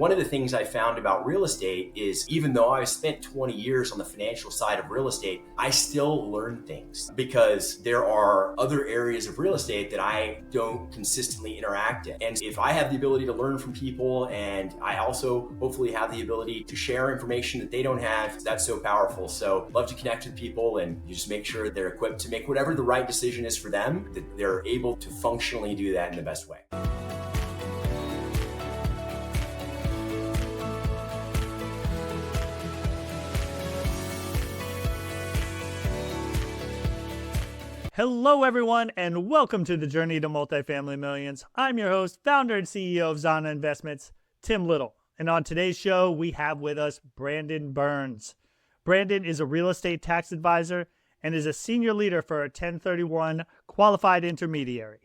One of the things I found about real estate is even though I spent 20 years on the financial side of real estate, I still learn things because there are other areas of real estate that I don't consistently interact in. And if I have the ability to learn from people and I also hopefully have the ability to share information that they don't have, that's so powerful. So love to connect with people and just make sure they're equipped to make whatever the right decision is for them, that they're able to functionally do that in the best way. Hello, everyone, and welcome to the Journey to Multifamily Millions. I'm your host, founder and CEO of Zana Investments, Tim Little. And on today's show, we have with us Brandon Burns. Brandon is a real estate tax advisor and is a senior leader for a 1031 qualified intermediary.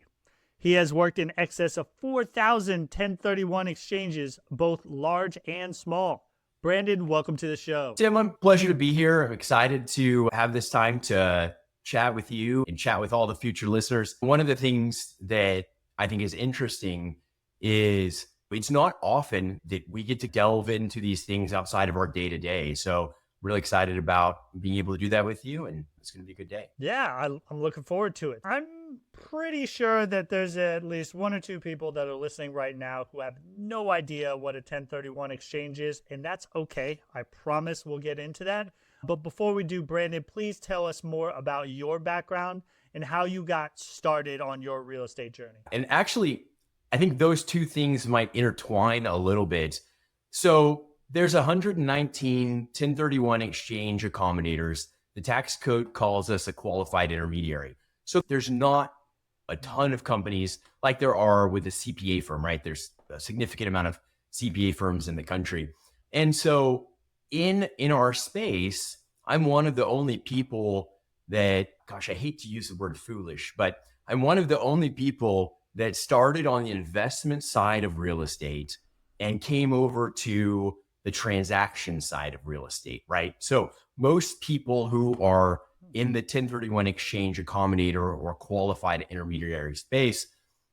He has worked in excess of 4,000 1031 exchanges, both large and small. Brandon, welcome to the show. Tim, I'm pleasure to be here. I'm excited to have this time to chat with you and chat with all the future listeners. One of the things that I think is interesting is it's not often that we get to delve into these things outside of our day-to-day. So really excited about being able to do that with you, and it's going to be a good day. Yeah, I'm looking forward to it. I'm pretty sure that there's at least one or two people that are listening right now who have no idea what a 1031 exchange is, and that's okay. I promise we'll get into that. But before we do, Brandon, please tell us more about your background and how you got started on your real estate journey. And actually, I think those two things might intertwine a little bit. So there's 119 1031 exchange accommodators. The tax code calls us a qualified intermediary. So there's not a ton of companies like there are with a CPA firm, right? There's a significant amount of CPA firms in the country. And so in our space, I'm one of the only people that, gosh, I hate to use the word foolish, but I'm one of the only people that started on the investment side of real estate and came over to the transaction side of real estate, right? So most people who are in the 1031 exchange accommodator or qualified intermediary space,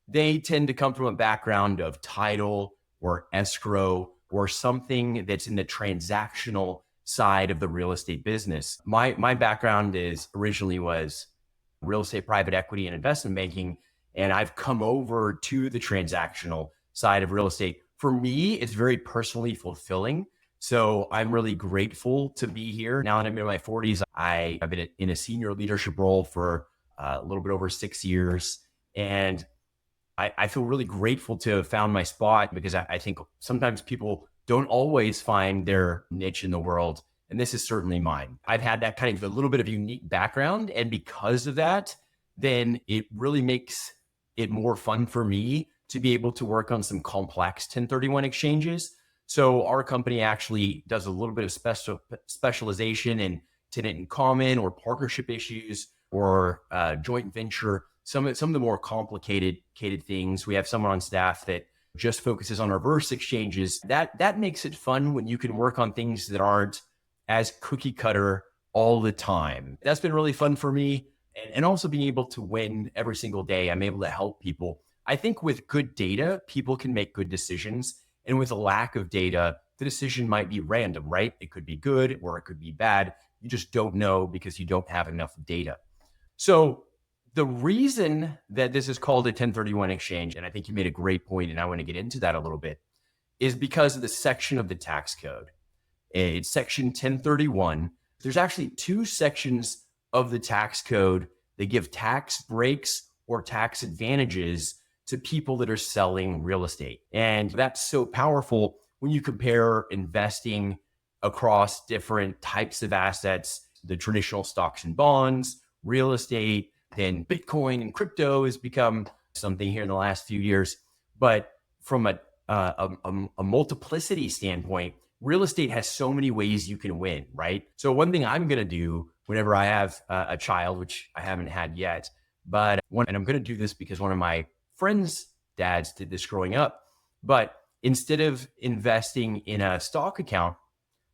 they tend to come from a background of title or escrow or something that's in the transactional side of the real estate business. My background originally was real estate, private equity, and investment banking, and I've come over to the transactional side of real estate. For me, it's very personally fulfilling. So I'm really grateful to be here. Now that I'm in my 40s, I've been in a senior leadership role for a little bit over 6 years. And I feel really grateful to have found my spot because I think sometimes people don't always find their niche in the world. And this is certainly mine. I've had that kind of a little bit of unique background. And because of that, then it really makes it more fun for me to be able to work on some complex 1031 exchanges. So our company actually does a little bit of specialization in tenant in common or partnership issues or joint venture. Some of the more complicated things. We have someone on staff that just focuses on reverse exchanges. That makes it fun when you can work on things that aren't as cookie cutter all the time. That's been really fun for me. And also being able to win every single day. I'm able to help people. I think with good data, people can make good decisions. And with a lack of data, the decision might be random, right? It could be good or it could be bad. You just don't know because you don't have enough data. So the reason that this is called a 1031 exchange, and I think you made a great point, and I want to get into that a little bit, is because of the section of the tax code. It's section 1031. There's actually two sections of the tax code that give tax breaks or tax advantages to people that are selling real estate. And that's so powerful when you compare investing across different types of assets, the traditional stocks and bonds, real estate, then Bitcoin and crypto has become something here in the last few years. But from a multiplicity standpoint, real estate has so many ways you can win, right? So one thing I'm going to do whenever I have a child, which I haven't had yet, and I'm going to do this because one of my friends' dads did this growing up. But instead of investing in a stock account,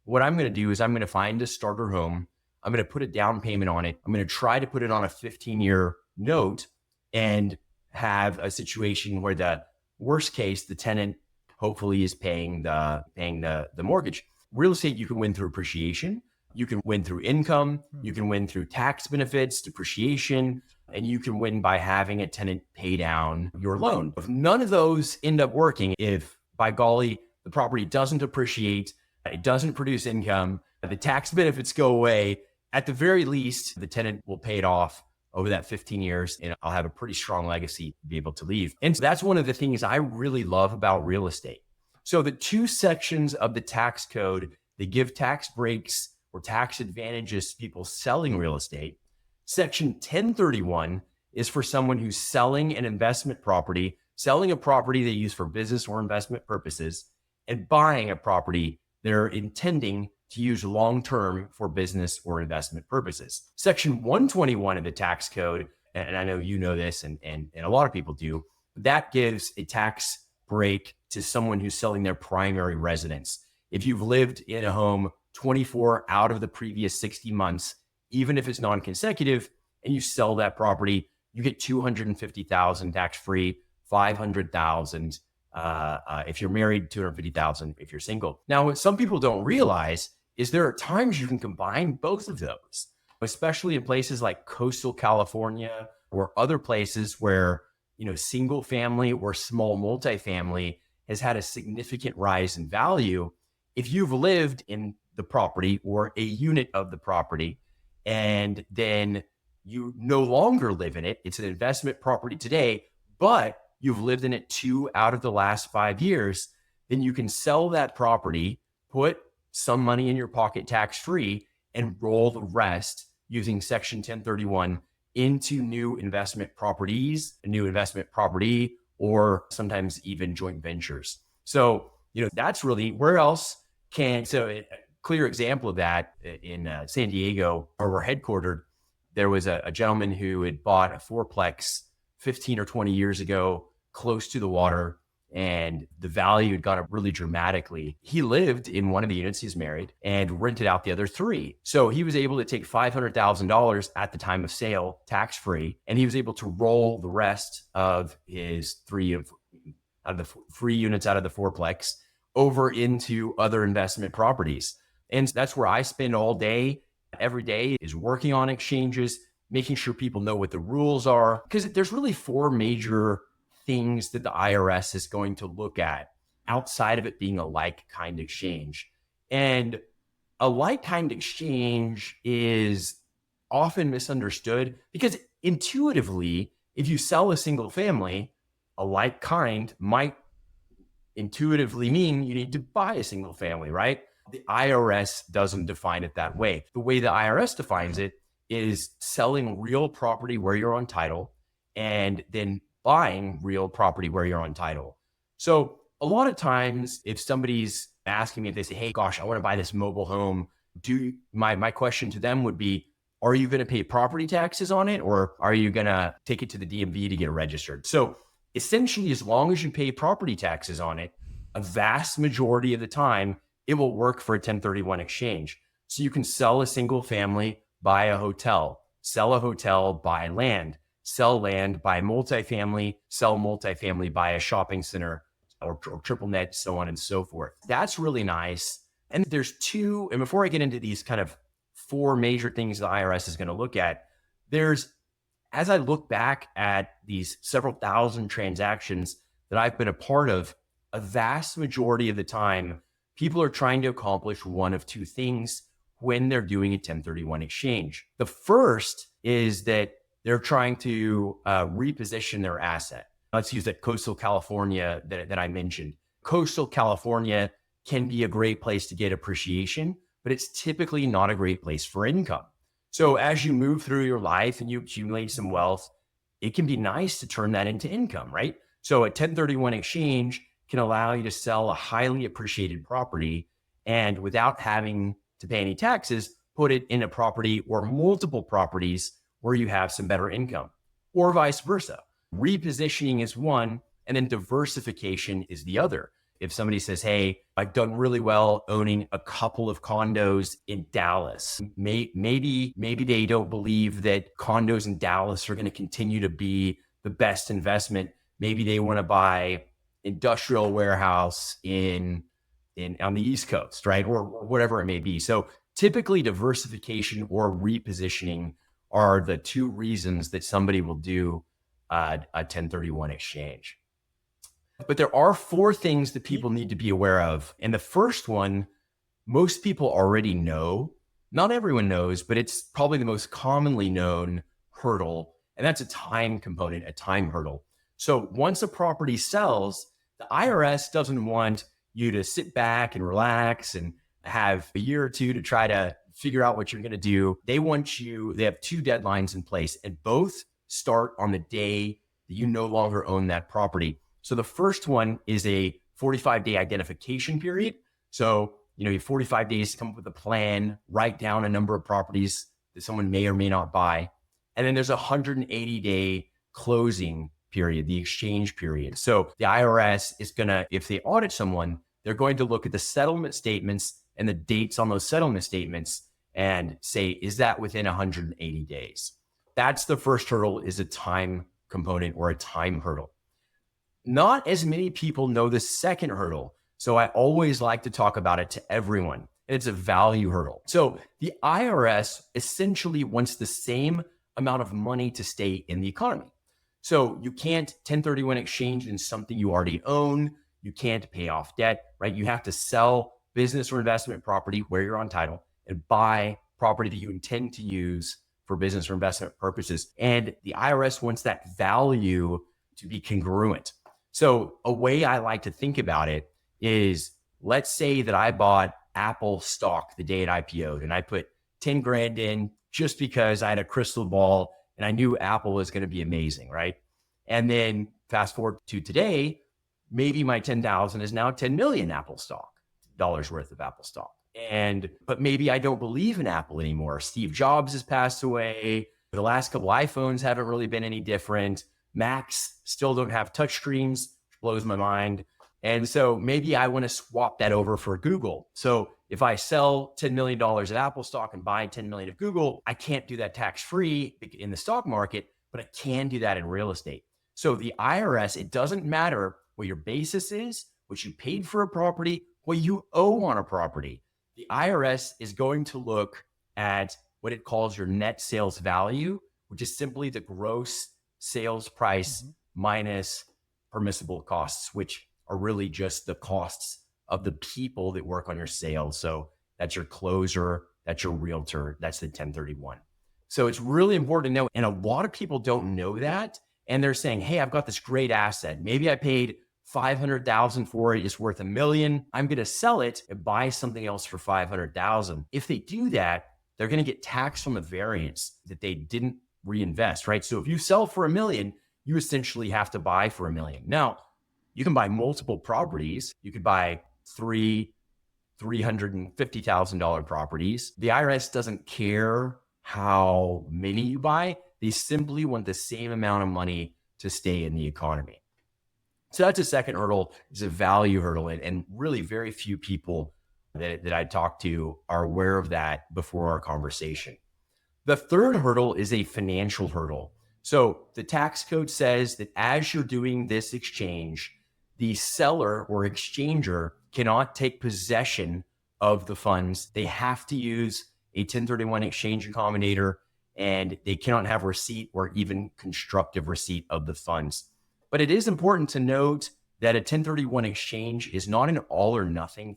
what I'm going to do is I'm going to find a starter home. I'm going to put a down payment on it. I'm going to try to put it on a 15-year note and have a situation where the worst case, the tenant hopefully is paying the mortgage. Real estate, you can win through appreciation, you can win through income, you can win through tax benefits, depreciation, and you can win by having a tenant pay down your loan. If none of those end up working, if by golly, the property doesn't appreciate, it doesn't produce income, the tax benefits go away, at the very least, the tenant will pay it off over that 15 years, and I'll have a pretty strong legacy to be able to leave. And so that's one of the things I really love about real estate. So the two sections of the tax code, they give tax breaks or tax advantages to people selling real estate. Section 1031 is for someone who's selling an investment property, selling a property they use for business or investment purposes, and buying a property they're intending to use long-term for business or investment purposes. Section 121 of the tax code, and I know you know this and a lot of people do, that gives a tax break to someone who's selling their primary residence. If you've lived in a home 24 out of the previous 60 months, even if it's non-consecutive, and you sell that property, you get $250,000 tax-free, $500,000 if you're married, $250,000 if you're single. Now, what some people don't realize is there are times you can combine both of those, especially in places like coastal California or other places where, single family or small multifamily has had a significant rise in value. If you've lived in the property or a unit of the property, and then you no longer live in it, it's an investment property today, but you've lived in it 2 out of the last 5 years, then you can sell that property, put some money in your pocket tax-free, and roll the rest using Section 1031 into new investment properties, a new investment property, or sometimes even joint ventures. So, that's really where else so a clear example of that in San Diego, where we're headquartered, there was a gentleman who had bought a fourplex 15 or 20 years ago, close to the water, and the value had gone up really dramatically. He lived in one of the units, he's married, and rented out the other 3. So he was able to take $500,000 at the time of sale, tax-free, and he was able to roll the rest of his 3 units out of the fourplex over into other investment properties. And that's where I spend all day, every day, is working on exchanges, making sure people know what the rules are, because there's really 4 major things that the IRS is going to look at outside of it being a like-kind exchange. And a like-kind exchange is often misunderstood because intuitively, if you sell a single family, a like-kind might intuitively mean you need to buy a single family, right? The IRS doesn't define it that way. The way the IRS defines it is selling real property where you're on title and then buying real property where you're on title. So a lot of times if somebody's asking me, if they say, hey, gosh, I want to buy this mobile home, my question to them would be, are you going to pay property taxes on it, or are you going to take it to the DMV to get registered? So essentially, as long as you pay property taxes on it, a vast majority of the time, it will work for a 1031 exchange. So you can sell a single family, buy a hotel, sell a hotel, buy land, sell land, buy multifamily, sell multifamily, buy a shopping center or triple net, so on and so forth. That's really nice. And there's 2, and before I get into these kind of 4 major things the IRS is going to look at, as I look back at these several thousand transactions that I've been a part of, a vast majority of the time, people are trying to accomplish one of 2 things when they're doing a 1031 exchange. The first is that they're trying to reposition their asset. Let's use that coastal California that I mentioned. Coastal California can be a great place to get appreciation, but it's typically not a great place for income. So as you move through your life and you accumulate some wealth, it can be nice to turn that into income, right? So a 1031 exchange can allow you to sell a highly appreciated property and without having to pay any taxes, put it in a property or multiple properties where you have some better income, or vice versa. Repositioning is one, and then diversification is the other. If somebody says, hey, I've done really well owning a couple of condos in Dallas, maybe they don't believe that condos in Dallas are going to continue to be the best investment. Maybe they want to buy industrial warehouse in on the East Coast, right? Or whatever it may be. So typically diversification or repositioning are the two reasons that somebody will do a 1031 exchange. But there are four things that people need to be aware of. And the first one, most people already know. Not everyone knows, but it's probably the most commonly known hurdle. And that's a time component, a time hurdle. So once a property sells, the IRS doesn't want you to sit back and relax and have a year or two to try to figure out what you're going to do. They have two deadlines in place, and both start on the day that you no longer own that property. So the first one is a 45-day identification period. So, you have 45 days to come up with a plan, write down a number of properties that someone may or may not buy. And then there's a 180-day closing period, the exchange period. So the IRS is if they audit someone, they're going to look at the settlement statements and the dates on those settlement statements and say, is that within 180 days? That's the first hurdle, is a time component or a time hurdle. Not as many people know the second hurdle. So I always like to talk about it to everyone. And it's a value hurdle. So the IRS essentially wants the same amount of money to stay in the economy. So you can't 1031 exchange in something you already own. You can't pay off debt, right? You have to sell business or investment property where you're on title and buy property that you intend to use for business or investment purposes. And the IRS wants that value to be congruent. So a way I like to think about it is, let's say that I bought Apple stock the day it IPO'd and I put 10 grand in just because I had a crystal ball and I knew Apple was going to be amazing, right? And then fast forward to today, maybe my 10,000 is now 10 million Apple stock, dollars worth of Apple stock. But maybe I don't believe in Apple anymore. Steve Jobs has passed away. The last couple iPhones haven't really been any different. Macs still don't have touchscreens, which blows my mind. And so maybe I want to swap that over for Google. So if I sell $10 million of Apple stock and buy 10 million of Google, I can't do that tax-free in the stock market, but I can do that in real estate. So the IRS, it doesn't matter what your basis is, what you paid for a property, what you owe on a property. The IRS is going to look at what it calls your net sales value, which is simply the gross sales price minus permissible costs, which are really just the costs of the people that work on your sales. So that's your closer, that's your realtor, that's the 1031. So it's really important to know. And a lot of people don't know that. And they're saying, hey, I've got this great asset. Maybe I paid 500,000 for it. It's worth $1 million. I'm going to sell it and buy something else for 500,000. If they do that, they're going to get taxed on the variance that they didn't reinvest, right? So if you sell for $1 million, you essentially have to buy for $1 million. Now, you can buy multiple properties. You could buy $350,000 properties. The IRS doesn't care how many you buy. They simply want the same amount of money to stay in the economy. So that's a second hurdle, is a value hurdle. And really very few people that I talk to are aware of that before our conversation. The third hurdle is a financial hurdle. So the tax code says that as you're doing this exchange, the seller or exchanger cannot take possession of the funds. They have to use a 1031 exchange accommodator, and they cannot have receipt or even constructive receipt of the funds. But it is important to note that a 1031 exchange is not an all or nothing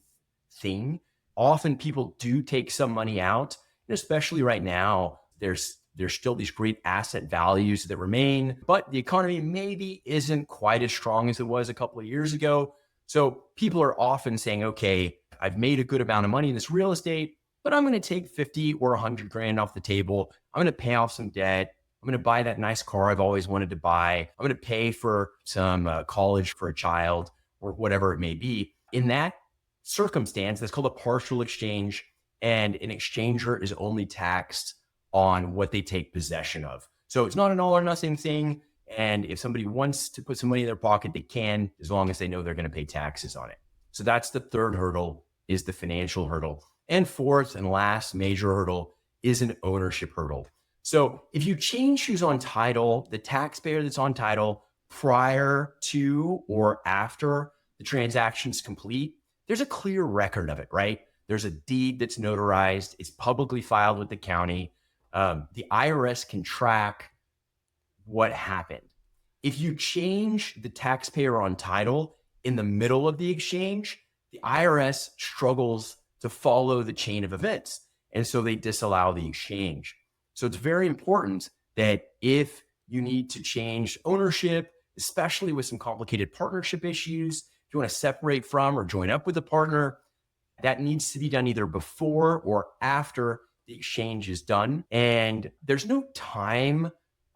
thing. Often people do take some money out, and especially right now, there's still these great asset values that remain, but the economy maybe isn't quite as strong as it was a couple of years ago. So people are often saying, okay, I've made a good amount of money in this real estate, but I'm going to take 50 or 100 grand off the table. I'm going to pay off some debt. I'm going to buy that nice car I've always wanted to buy. I'm going to pay for some college for a child or whatever it may be. In that circumstance, that's called a partial exchange, and an exchanger is only taxed on what they take possession of. So it's not an all or nothing thing. And if somebody wants to put some money in their pocket, they can, as long as they know they're going to pay taxes on it. So that's the third hurdle, is the financial hurdle. And fourth and last major hurdle is an ownership hurdle. So if you change who's on title, the taxpayer that's on title prior to or after the transaction's complete, there's a clear record of it, right? There's a deed that's notarized. It's publicly filed with the county. The IRS can track what happened. If you change the taxpayer on title in the middle of the exchange, the IRS struggles to follow the chain of events. And so they disallow the exchange. So it's very important that if you need to change ownership, especially with some complicated partnership issues, if you want to separate from or join up with a partner, that needs to be done either before or after the exchange is done. And there's no time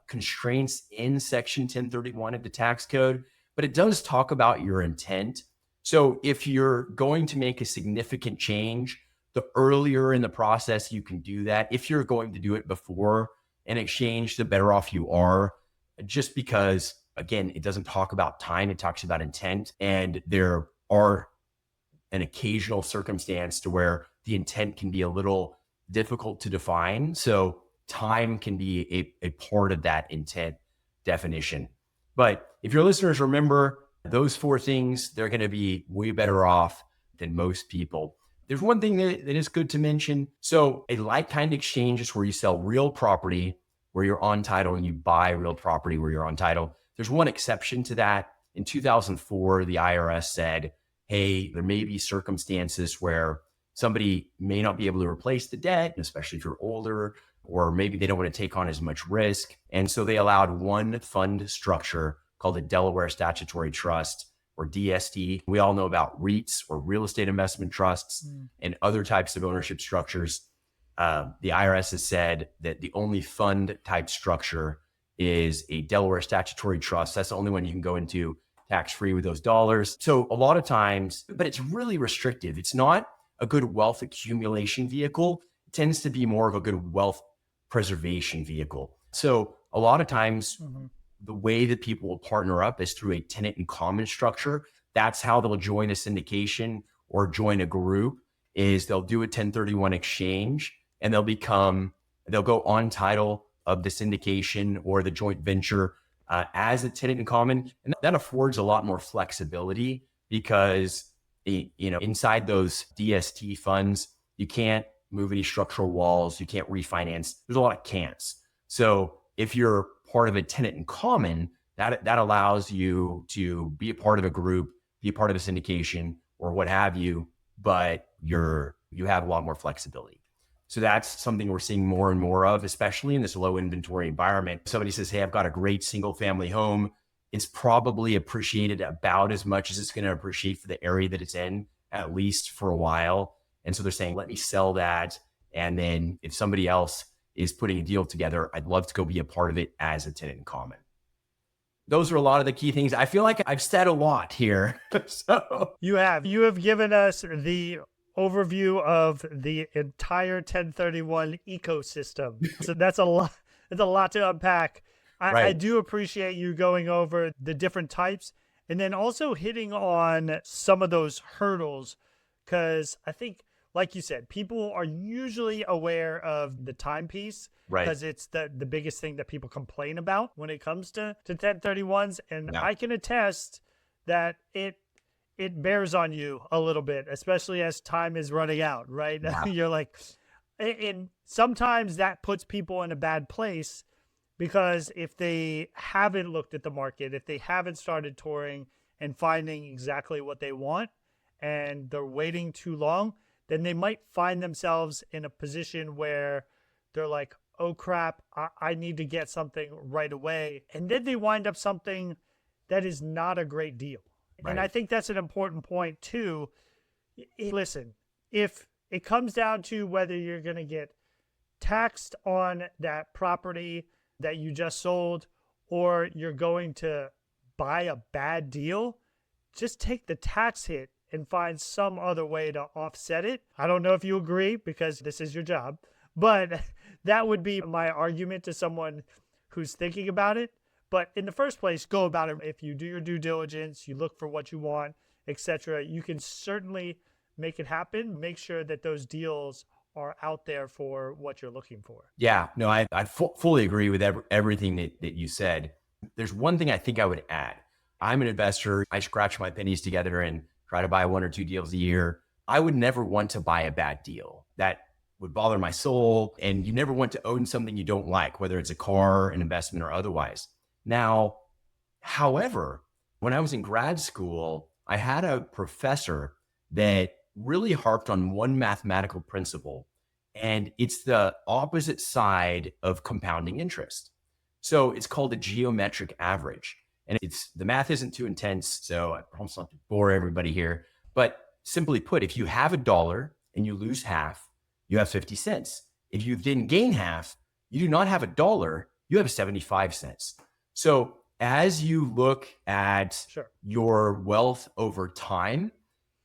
constraints in Section 1031 of the tax code, but it does talk about your intent. So if you're going to make a significant change, the earlier in the process you can do that. If you're going to do it before an exchange, the better off you are, just because, again, it doesn't talk about time, it talks about intent. And there are an occasional circumstance to where the intent can be a little difficult to define. So time can be a part of that intent definition. But if your listeners remember those four things, they're going to be way better off than most people. There's one thing that is good to mention. So a like-kind exchange is where you sell real property where you're on title and you buy real property where you're on title. There's one exception to that. In 2004, the IRS said, hey, there may be circumstances where somebody may not be able to replace the debt, especially if you're older, or maybe they don't want to take on as much risk. And so they allowed one fund structure called the Delaware Statutory Trust, or DST. We all know about REITs, or real estate investment trusts, and other types of ownership structures. The IRS has said that the only fund type structure is a Delaware Statutory Trust. That's the only one you can go into tax-free with those dollars. So a lot of times, but it's really restrictive. It's not a good wealth accumulation vehicle. It tends to be more of a good wealth preservation vehicle. So a lot of times, the way that people will partner up is through a tenant in common structure. That's how they'll join a syndication or join a group, is they'll do a 1031 exchange and they'll go on title of the syndication or the joint venture as a tenant in common. And that affords a lot more flexibility because inside those DST funds, you can't move any structural walls, you can't refinance. There's a lot of can'ts. So if you're part of a tenant in common, that allows you to be a part of a group, be a part of a syndication or what have you, but you have a lot more flexibility. So that's something we're seeing more and more of, especially in this low inventory environment. Somebody says, hey, I've got a great single family home. It's probably appreciated about as much as it's going to appreciate for the area that it's in, at least for a while. And so they're saying, let me sell that. And then if somebody else is putting a deal together, I'd love to go be a part of it as a tenant in common. Those are a lot of the key things. I feel like I've said a lot here. So You have given us the overview of the entire 1031 ecosystem. So that's a lot. It's a lot to unpack. I do appreciate you going over the different types and then also hitting on some of those hurdles, because I think, like you said, people are usually aware of the timepiece because it's the biggest thing that people complain about when it comes to 1031s. And I can attest that it bears on you a little bit, especially as time is running out, right? Yeah. You're like, and sometimes that puts people in a bad place because if they haven't looked at the market, if they haven't started touring and finding exactly what they want and they're waiting too long, then they might find themselves in a position where they're like, oh crap, I need to get something right away. And then they wind up something that is not a great deal. Right. And I think that's an important point too. Listen, if it comes down to whether you're going to get taxed on that property that you just sold or you're going to buy a bad deal, just take the tax hit and find some other way to offset it. I don't know if you agree because this is your job, but that would be my argument to someone who's thinking about it. But in the first place, go about it. If you do your due diligence, you look for what you want, etc., you can certainly make it happen. Make sure that those deals are out there for what you're looking for. Yeah, no, I fully agree with everything that you said. There's one thing I think I would add. I'm an investor. I scratch my pennies together and try to buy one or two deals a year. I would never want to buy a bad deal. That would bother my soul. And you never want to own something you don't like, whether it's a car, an investment, or otherwise. Now, however, when I was in grad school, I had a professor that really harped on one mathematical principle, and it's the opposite side of compounding interest. So it's called a geometric average. And the math isn't too intense, so I promise not to bore everybody here. But simply put, if you have $1 and you lose half, you have 50 cents. If you then gain half, you do not have $1, you have 75 cents. So as you look at your wealth over time,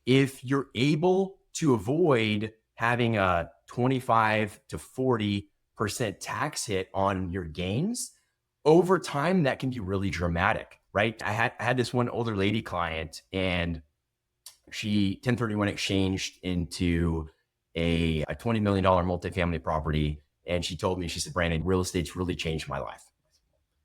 if you're able to avoid having a 25 to 40% tax hit on your gains, over time, that can be really dramatic, right? I had this one older lady client, and she 1031 exchanged into a $20 million multifamily property. And she told me, she said, Brandon, real estate's really changed my life.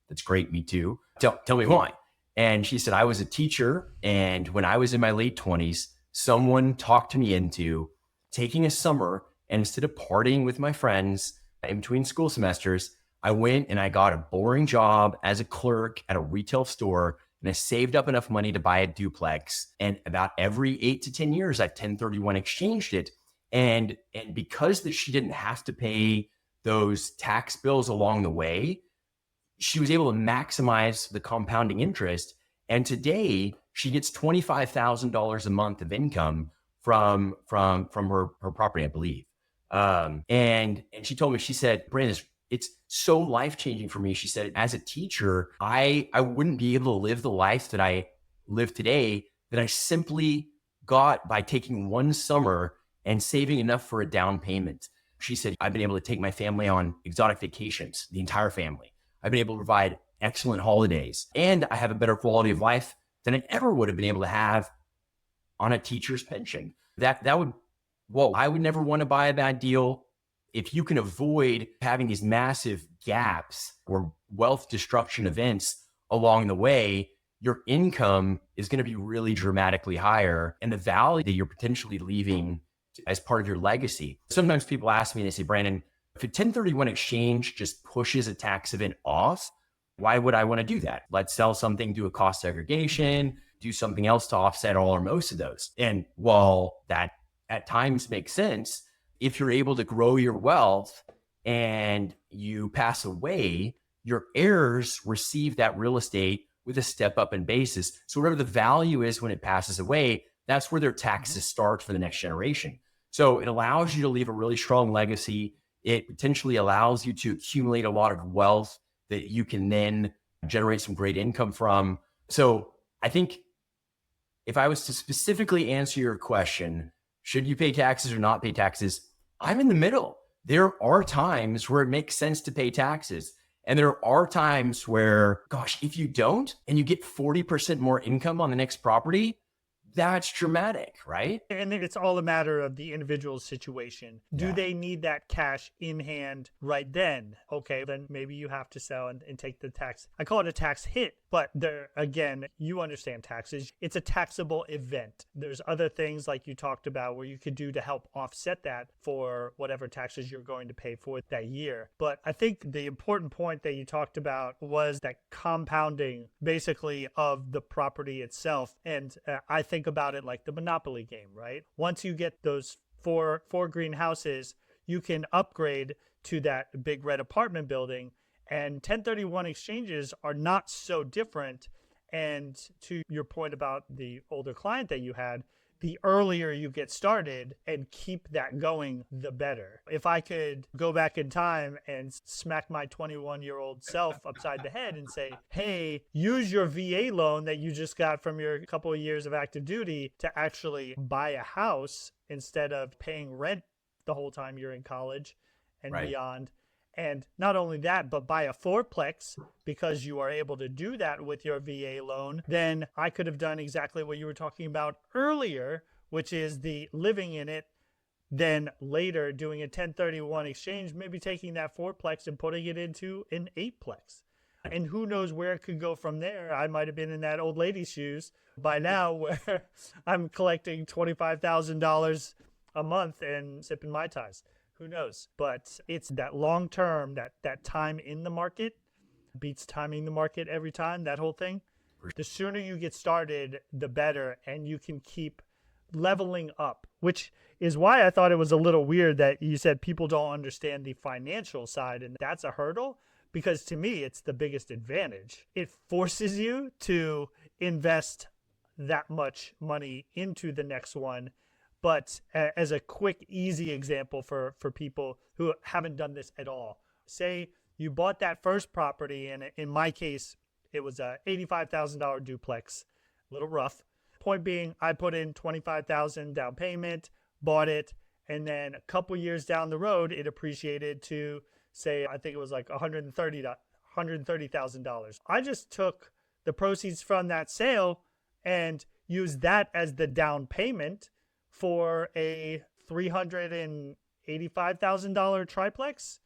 That's great. Me too. Tell me why. And she said, I was a teacher. And when I was in my late 20s, someone talked me into taking a summer, and instead of partying with my friends in between school semesters, I went and I got a boring job as a clerk at a retail store, and I saved up enough money to buy a duplex. And about every 8 to 10 years, I 1031 exchanged it. And because that she didn't have to pay those tax bills along the way, she was able to maximize the compounding interest. And today she gets $25,000 a month of income from her property, I believe. And she told me, she said, Brandon, it's so life-changing for me. She said, as a teacher, I wouldn't be able to live the life that I live today, that I simply got by taking one summer and saving enough for a down payment. She said, I've been able to take my family on exotic vacations, the entire family. I've been able to provide excellent holidays, and I have a better quality of life than I ever would have been able to have on a teacher's pension. I would never want to buy a bad deal. If you can avoid having these massive gaps or wealth destruction events along the way, your income is going to be really dramatically higher, and the value that you're potentially leaving as part of your legacy. Sometimes people ask me, they say, Brandon, if a 1031 exchange just pushes a tax event off, why would I want to do that? Let's sell something, do a cost segregation, do something else to offset all or most of those. And while that at times makes sense, if you're able to grow your wealth and you pass away, your heirs receive that real estate with a step up in basis. So whatever the value is when it passes away, that's where their taxes start for the next generation. So it allows you to leave a really strong legacy. It potentially allows you to accumulate a lot of wealth that you can then generate some great income from. So I think if I was to specifically answer your question, should you pay taxes or not pay taxes? I'm in the middle. There are times where it makes sense to pay taxes. And there are times where, gosh, if you don't and you get 40% more income on the next property, that's dramatic, right? And then it's all a matter of the individual situation. Do they need that cash in hand right then? Okay, then maybe you have to sell and take the tax. I call it a tax hit, but there, again, you understand taxes. It's a taxable event. There's other things like you talked about where you could do to help offset that for whatever taxes you're going to pay for that year. But I think the important point that you talked about was that compounding basically of the property itself. And I think about it like the Monopoly game, right? Once you get those four green houses, you can upgrade to that big red apartment building. And 1031 exchanges are not so different. And to your point about the older client that you had, the earlier you get started and keep that going, the better. If I could go back in time and smack my 21-year-old self upside the head and say, hey, use your VA loan that you just got from your couple of years of active duty to actually buy a house instead of paying rent the whole time you're in college and beyond. And not only that, but buy a fourplex because you are able to do that with your VA loan, then I could have done exactly what you were talking about earlier, which is the living in it, then later doing a 1031 exchange, maybe taking that fourplex and putting it into an eightplex. And who knows where it could go from there. I might have been in that old lady's shoes by now where I'm collecting $25,000 a month and sipping Mai Tais. Who knows? But it's that long term, that time in the market beats timing the market every time, that whole thing. The sooner you get started, the better, and you can keep leveling up, which is why I thought it was a little weird that you said people don't understand the financial side, and that's a hurdle, because to me, it's the biggest advantage. It forces you to invest that much money into the next one. But as a quick, easy example for people who haven't done this at all, say you bought that first property, and in my case, it was a $85,000 duplex, a little rough. Point being, I put in $25,000 down payment, bought it, and then a couple years down the road, it appreciated to, say, I think it was like $130,000. I just took the proceeds from that sale and used that as the down payment for a $385,000 triplex,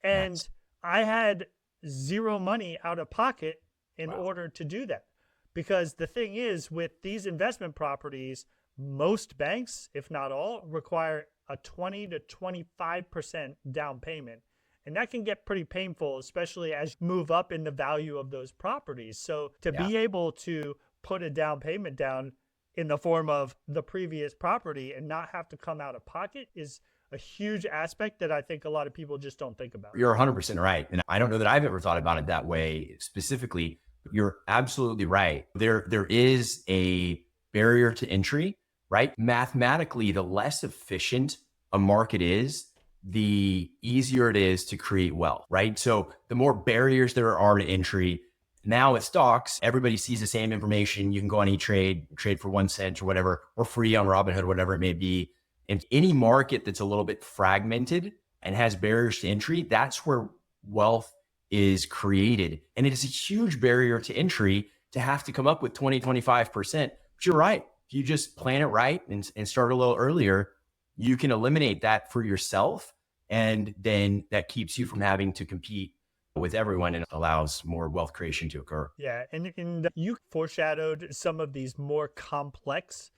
and nice. I had zero money out of pocket in order to do that. Because the thing is, with these investment properties, most banks, if not all, require a 20 to 25% down payment. And that can get pretty painful, especially as you move up in the value of those properties. So to be able to put a down payment down in the form of the previous property and not have to come out of pocket is a huge aspect that I think a lot of people just don't think about. You're 100% right. And I don't know that I've ever thought about it that way specifically. You're absolutely right. There is a barrier to entry, right? Mathematically, the less efficient a market is, the easier it is to create wealth, right? So the more barriers there are to entry. Now with stocks, everybody sees the same information. You can go on E-Trade, trade for 1 cent or whatever, or free on Robinhood, whatever it may be. In any market that's a little bit fragmented and has barriers to entry, that's where wealth is created. And it is a huge barrier to entry to have to come up with 20, 25%. But you're right. If you just plan it right and start a little earlier, you can eliminate that for yourself. And then that keeps you from having to compete with everyone and allows more wealth creation to occur. Yeah. And you foreshadowed some of these more complex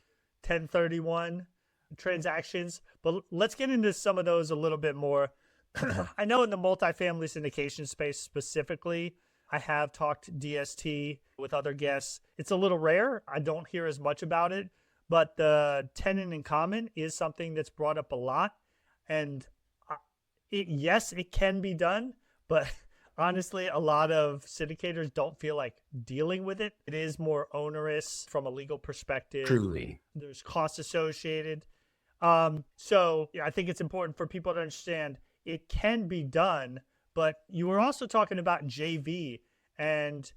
1031 transactions, but let's get into some of those a little bit more. I know in the multifamily syndication space specifically, I have talked DST with other guests. It's a little rare. I don't hear as much about it, but the tenant in common is something that's brought up a lot. And yes, it can be done, but honestly, a lot of syndicators don't feel like dealing with it. It is more onerous from a legal perspective. Truly. There's costs associated. So yeah, I think it's important for people to understand it can be done, but you were also talking about JV, and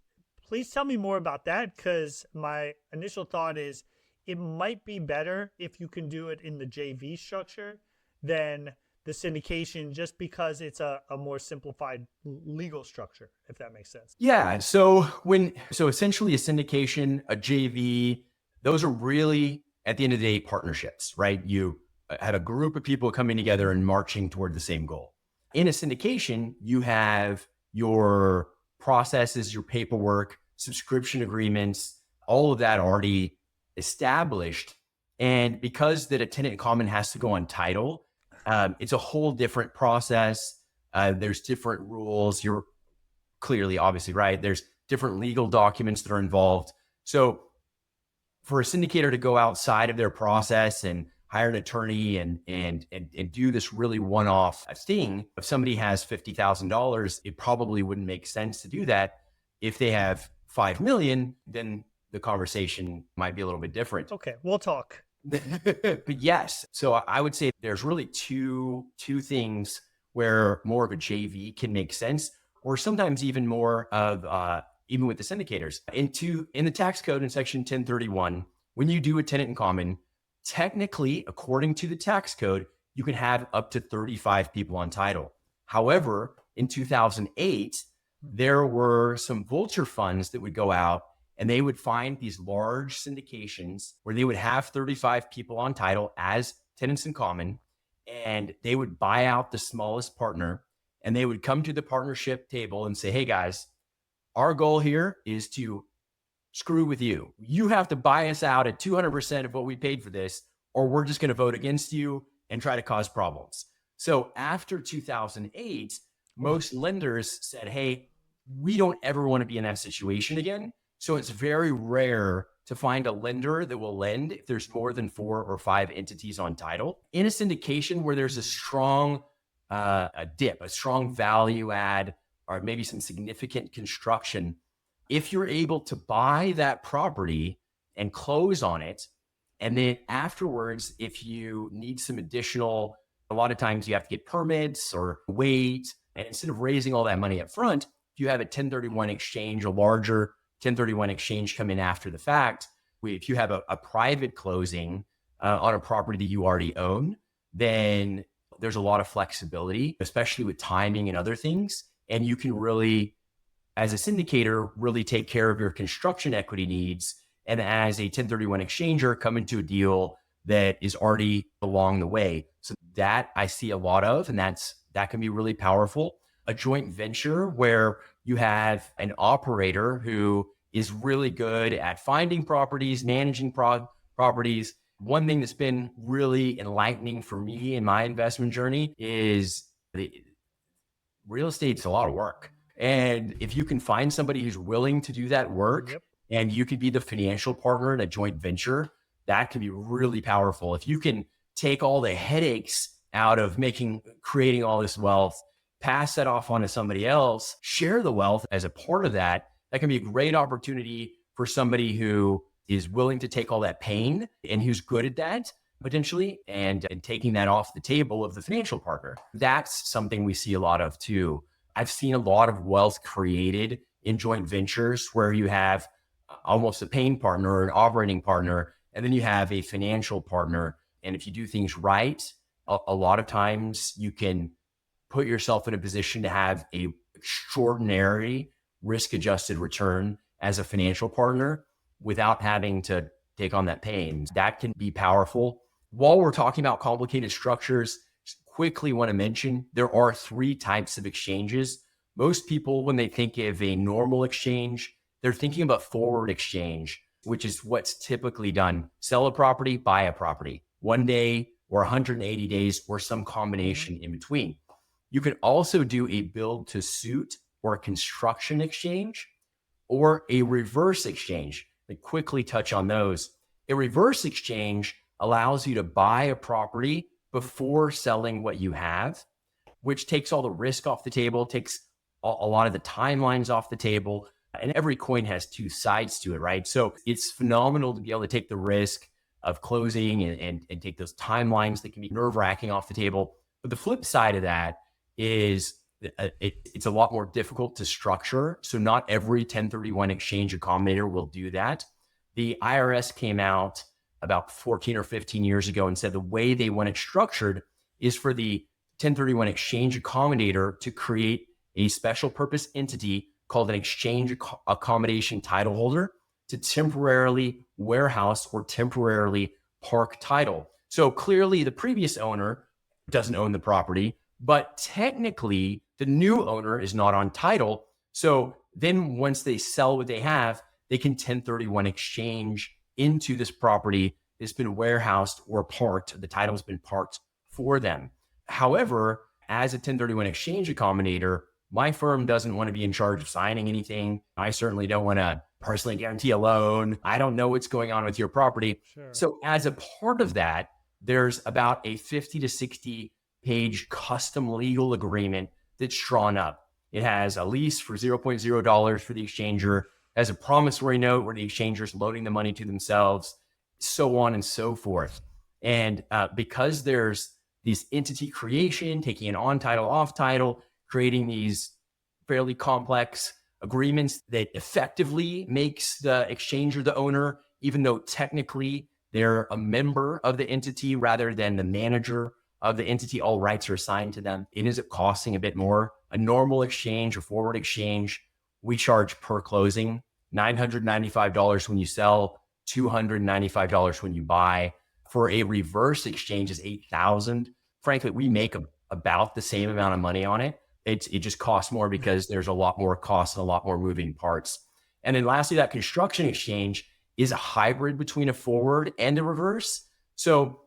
please tell me more about that, because my initial thought is it might be better if you can do it in the JV structure than the syndication, just because it's a more simplified legal structure, if that makes sense. Yeah. So essentially a syndication, a JV, those are really at the end of the day partnerships, right? You had a group of people coming together and marching toward the same goal. In a syndication, you have your processes, your paperwork, subscription agreements, all of that already established. And because that a tenant in common has to go on title, it's a whole different process. There's different rules. You're clearly, obviously, right. There's different legal documents that are involved. So for a syndicator to go outside of their process and hire an attorney and do this really one-off thing, if somebody has $50,000, it probably wouldn't make sense to do that. If they have 5 million, then the conversation might be a little bit different. Okay, we'll talk. But yes, so I would say there's really two things where more of a JV can make sense, or sometimes even more of even with the syndicators. In the tax code in section 1031, when you do a tenant in common, technically, according to the tax code, you can have up to 35 people on title. However, in 2008, there were some vulture funds that would go out and they would find these large syndications where they would have 35 people on title as tenants in common, and they would buy out the smallest partner, and they would come to the partnership table and say, hey guys, Our goal here is to screw with you. You have to buy us out at 200% of what we paid for this, or we're just going to vote against you and try to cause problems. So after 2008, most lenders said, hey, we don't ever want to be in that situation again. So it's very rare to find a lender that will lend if there's more than 4 or 5 entities on title. In a syndication where there's a strong a strong value add, or maybe some significant construction, if you're able to buy that property and close on it, and then afterwards, if you need some additional, a lot of times you have to get permits or wait. And instead of raising all that money up front, if you have a 1031 exchange, a larger 1031 exchange come in after the fact, if you have a private closing on a property that you already own, then there's a lot of flexibility, especially with timing and other things. And you can really, as a syndicator, really take care of your construction equity needs. And as a 1031 exchanger, come into a deal that is already along the way. So that I see a lot of, and that can be really powerful. A joint venture where you have an operator who is really good at finding properties, managing properties. One thing that's been really enlightening for me in my investment journey is real estate's a lot of work. And if you can find somebody who's willing to do that work, and you could be the financial partner in a joint venture, that can be really powerful. If you can take all the headaches out of creating all this wealth, pass that off onto somebody else, share the wealth as a part of that, that can be a great opportunity for somebody who is willing to take all that pain and who's good at that potentially, and taking that off the table of the financial partner. That's something we see a lot of too. I've seen a lot of wealth created in joint ventures where you have almost a paying partner or an operating partner, and then you have a financial partner. And if you do things right, a lot of times you can put yourself in a position to have a extraordinary risk-adjusted return as a financial partner without having to take on that pain. That can be powerful. While we're talking about complicated structures, quickly want to mention there are 3 types of exchanges. Most people, when they think of a normal exchange, they're thinking about forward exchange, which is what's typically done. Sell a property, buy a property, 1 day or 180 days, or some combination in between. You can also do a build to suit or a construction exchange, or a reverse exchange. Let me quickly touch on those. A reverse exchange allows you to buy a property before selling what you have, which takes all the risk off the table, takes a lot of the timelines off the table. And every coin has 2 sides to it, right? So it's phenomenal to be able to take the risk of closing and take those timelines that can be nerve-wracking off the table. But the flip side of that is it's a lot more difficult to structure. So not every 1031 exchange accommodator will do that. The IRS came out about 14 or 15 years ago and said the way they want it structured is for the 1031 exchange accommodator to create a special purpose entity called an exchange accommodation title holder to temporarily warehouse or temporarily park title. So clearly the previous owner doesn't own the property, but technically the new owner is not on title. So then once they sell what they have, they can 1031 exchange into this property that's been warehoused or parked. The title's been parked for them. However, as a 1031 exchange accommodator, my firm doesn't want to be in charge of signing anything. I certainly don't want to personally guarantee a loan. I don't know what's going on with your property. Sure. So as a part of that, there's about a 50 to 60 page custom legal agreement that's drawn up. It has a lease for $0.0 for the exchanger, has a promissory note where the exchanger's loading the money to themselves, so on and so forth. And because there's this entity creation, taking an on title, off title, creating these fairly complex agreements that effectively makes the exchanger the owner, even though technically they're a member of the entity rather than the manager of the entity. All rights are assigned to them. It ends up costing a bit more. A normal exchange, a forward exchange, we charge per closing $995 when you sell, $295 when you buy. For a reverse exchange is $8,000. Frankly, we make about the same amount of money on it, it just costs more because there's a lot more costs and a lot more moving parts. And then lastly, that construction exchange is a hybrid between a forward and a reverse. So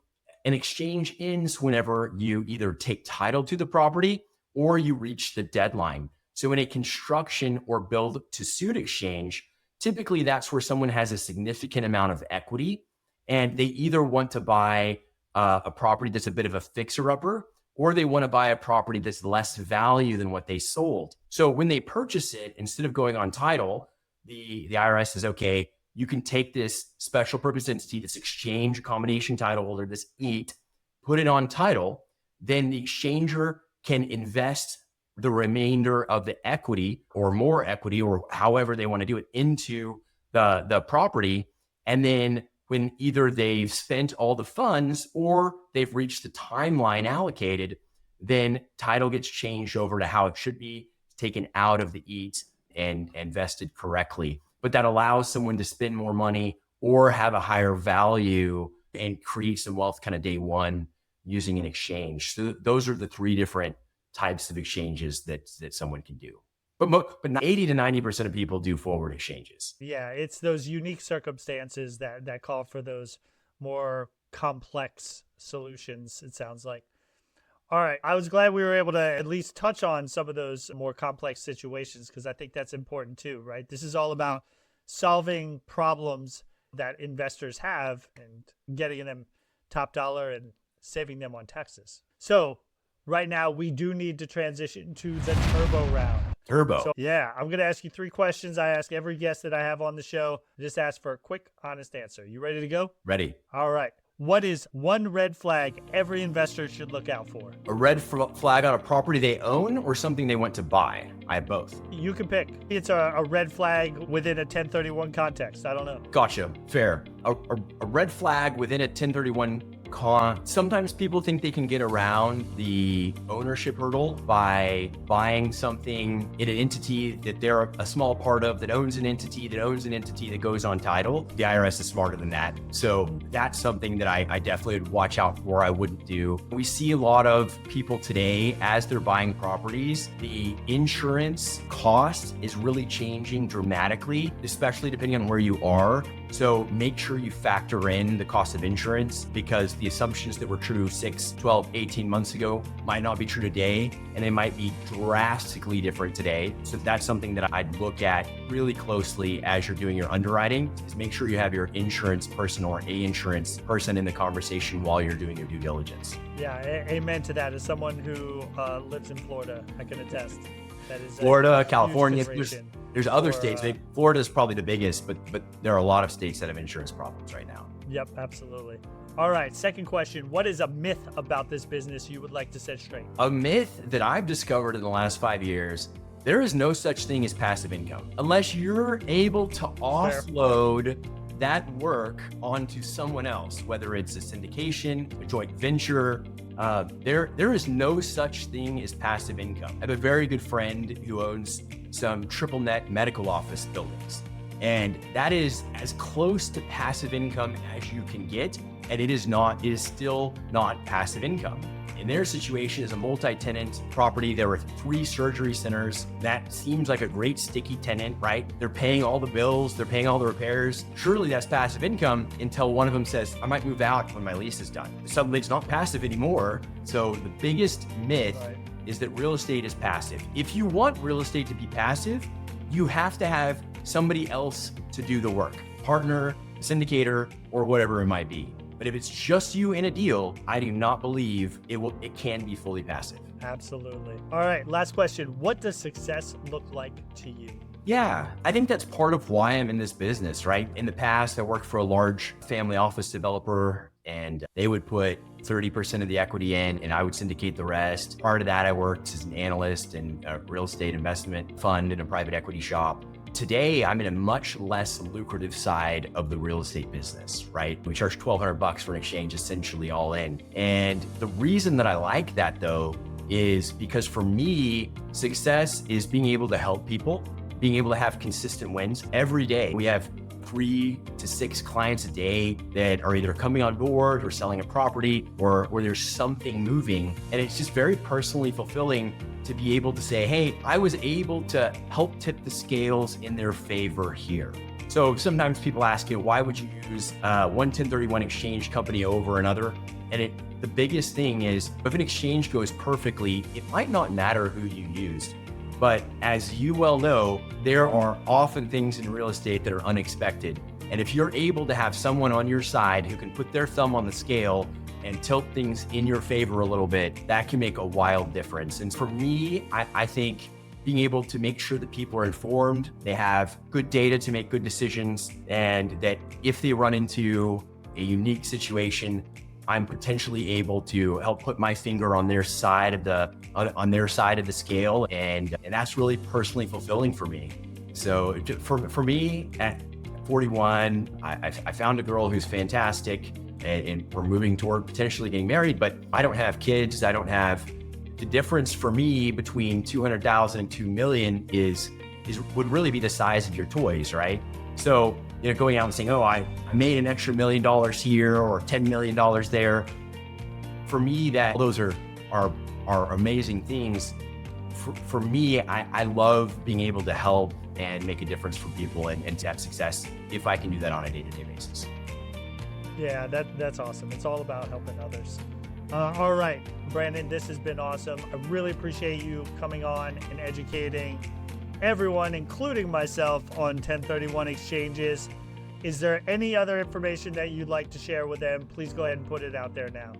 an exchange ends whenever you either take title to the property or you reach the deadline. So in a construction or build to suit exchange, typically that's where someone has a significant amount of equity and they either want to buy a property that's a bit of a fixer-upper, or they want to buy a property that's less value than what they sold. So when they purchase it, instead of going on title, the IRS says, okay, you can take this special purpose entity, this exchange accommodation title holder, this EAT, put it on title, then the exchanger can invest the remainder of the equity or more equity or however they want to do it into the property. And then when either they've spent all the funds or they've reached the timeline allocated, then title gets changed over to how it should be, taken out of the EAT and vested correctly. But that allows someone to spend more money or have a higher value and create some wealth kind of day one using an exchange. So those are the three different types of exchanges that someone can do. But 80 to 90% of people do forward exchanges. Yeah, it's those unique circumstances that call for those more complex solutions, it sounds like. All right. I was glad we were able to at least touch on some of those more complex situations because I think that's important too, right? This is all about solving problems that investors have and getting them top dollar and saving them on taxes. So right now we do need to transition to the turbo round. Turbo. So, yeah, I'm going to ask you 3 questions. I ask every guest that I have on the show. Just ask for a quick, honest answer. You ready to go? Ready. All right. What is one red flag every investor should look out for? A red flag on a property they own or something they want to buy? I have both. You can pick. It's a red flag within a 1031 context. I don't know. Gotcha. Fair. A red flag within a 1031 sometimes people think they can get around the ownership hurdle by buying something in an entity that they're a small part of that owns an entity that goes on title. The IRS is smarter than that. So that's something that I definitely would watch out for. I wouldn't do. We see a lot of people today as they're buying properties, the insurance cost is really changing dramatically, especially depending on where you are. So make sure you factor in the cost of insurance because the assumptions that were true 6, 12, 18 months ago might not be true today, and they might be drastically different today. So that's something that I'd look at really closely as you're doing your underwriting is make sure you have your insurance person or a insurance person in the conversation while you're doing your due diligence. Yeah, amen to that. As someone who lives in Florida, I can attest. That is Florida, California, there's other states. Florida is probably the biggest, but there are a lot of states that have insurance problems right now. Yep, absolutely. All right, second question. What is a myth about this business you would like to set straight? A myth that I've discovered in the last 5 years, there is no such thing as passive income. Unless you're able to offload that work onto someone else, whether it's a syndication, a joint venture, there is no such thing as passive income. I have a very good friend who owns some triple net medical office buildings, and that is as close to passive income as you can get, and it is still not passive income. In their situation is a multi-tenant property. There were 3 surgery centers. That seems like a great sticky tenant, right? They're paying all the bills. They're paying all the repairs. Surely that's passive income until one of them says, I might move out when my lease is done. Suddenly it's not passive anymore. So the biggest myth is that real estate is passive. If you want real estate to be passive, you have to have somebody else to do the work, partner, syndicator, or whatever it might be. But if it's just you in a deal, I do not believe it can be fully passive. Absolutely. All right, last question. What does success look like to you? Yeah, I think that's part of why I'm in this business, right? In the past, I worked for a large family office developer and they would put 30% of the equity in and I would syndicate the rest. Part of that, I worked as an analyst in a real estate investment fund in a private equity shop. Today, I'm in a much less lucrative side of the real estate business, right? We charge $1,200 for an exchange, essentially all in. And the reason that I like that though, is because for me, success is being able to help people, being able to have consistent wins every day. We have 3 to 6 clients a day that are either coming on board or selling a property or there's something moving. And it's just very personally fulfilling to be able to say, hey, I was able to help tip the scales in their favor here. So sometimes people ask you, why would you use one 1031 exchange company over another? And the biggest thing is, if an exchange goes perfectly, it might not matter who you used. But as you well know, there are often things in real estate that are unexpected. And if you're able to have someone on your side who can put their thumb on the scale and tilt things in your favor a little bit, that can make a wild difference. And for me, I think being able to make sure that people are informed, they have good data to make good decisions, and that if they run into a unique situation, I'm potentially able to help put my finger on their side of the scale, and that's really personally fulfilling for me. So for me at 41, I found a girl who's fantastic, and we're moving toward potentially getting married. But I don't have kids. I don't have the difference for me between 200,000 and 2 million would really be the size of your toys, right? So going out and saying, oh, I made an extra $1 million here or $10 million there. For me, those are amazing things. For me, I love being able to help and make a difference for people and to have success if I can do that on a day-to-day basis. Yeah, that's awesome. It's all about helping others. All right, Brandon, this has been awesome. I really appreciate you coming on and educating everyone, including myself, on 1031 exchanges. Is there any other information that you'd like to share with them? Please go ahead and put it out there now.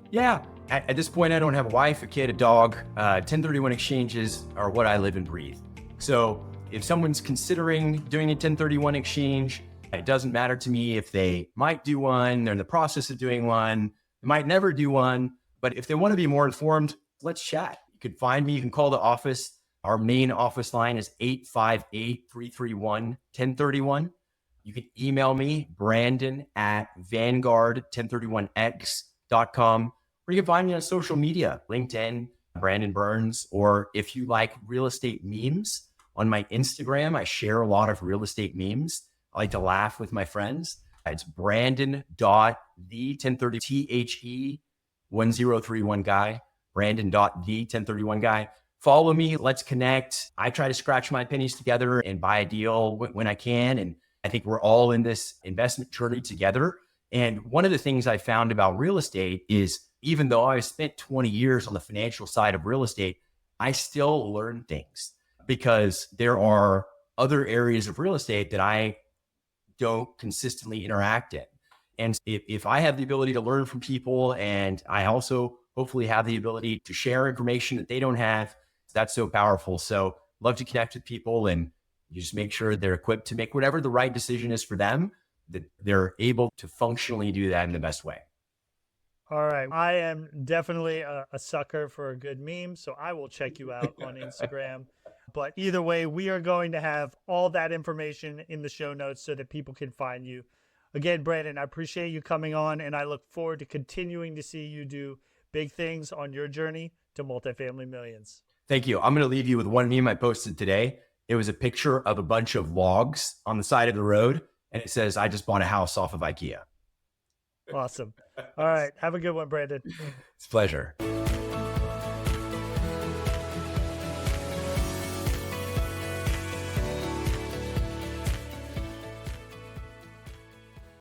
Yeah, at this point, I don't have a wife, a kid, a dog. 1031 exchanges are what I live and breathe. So if someone's considering doing a 1031 exchange, it doesn't matter to me if they might do one, they're in the process of doing one, they might never do one. But if they want to be more informed, let's chat. You can find me, you can call the office. Our main office line is 858-331-1031. You can email me, Brandon@vanguard1031x.com, or you can find me on social media, LinkedIn, Brandon Burns, or if you like real estate memes, on my Instagram, I share a lot of real estate memes. I like to laugh with my friends. It's Brandon.the1030, THE1031 guy, Brandon.the1031 guy. Follow me. Let's connect. I try to scratch my pennies together and buy a deal when I can. And I think we're all in this investment journey together. And one of the things I found about real estate is, even though I spent 20 years on the financial side of real estate, I still learn things because there are other areas of real estate that I don't consistently interact in. And if I have the ability to learn from people, and I also hopefully have the ability to share information that they don't have, that's so powerful. So love to connect with people, and you just make sure they're equipped to make whatever the right decision is for them, that they're able to functionally do that in the best way. All right. I am definitely a sucker for a good meme, so I will check you out on Instagram. But either way, we are going to have all that information in the show notes so that people can find you. Again, Brandon, I appreciate you coming on, and I look forward to continuing to see you do big things on your journey to multifamily millions. Thank you. I'm going to leave you with one meme I posted today. It was a picture of a bunch of logs on the side of the road, and it says, I just bought a house off of IKEA. Awesome. All right. Have a good one, Brandon. It's a pleasure.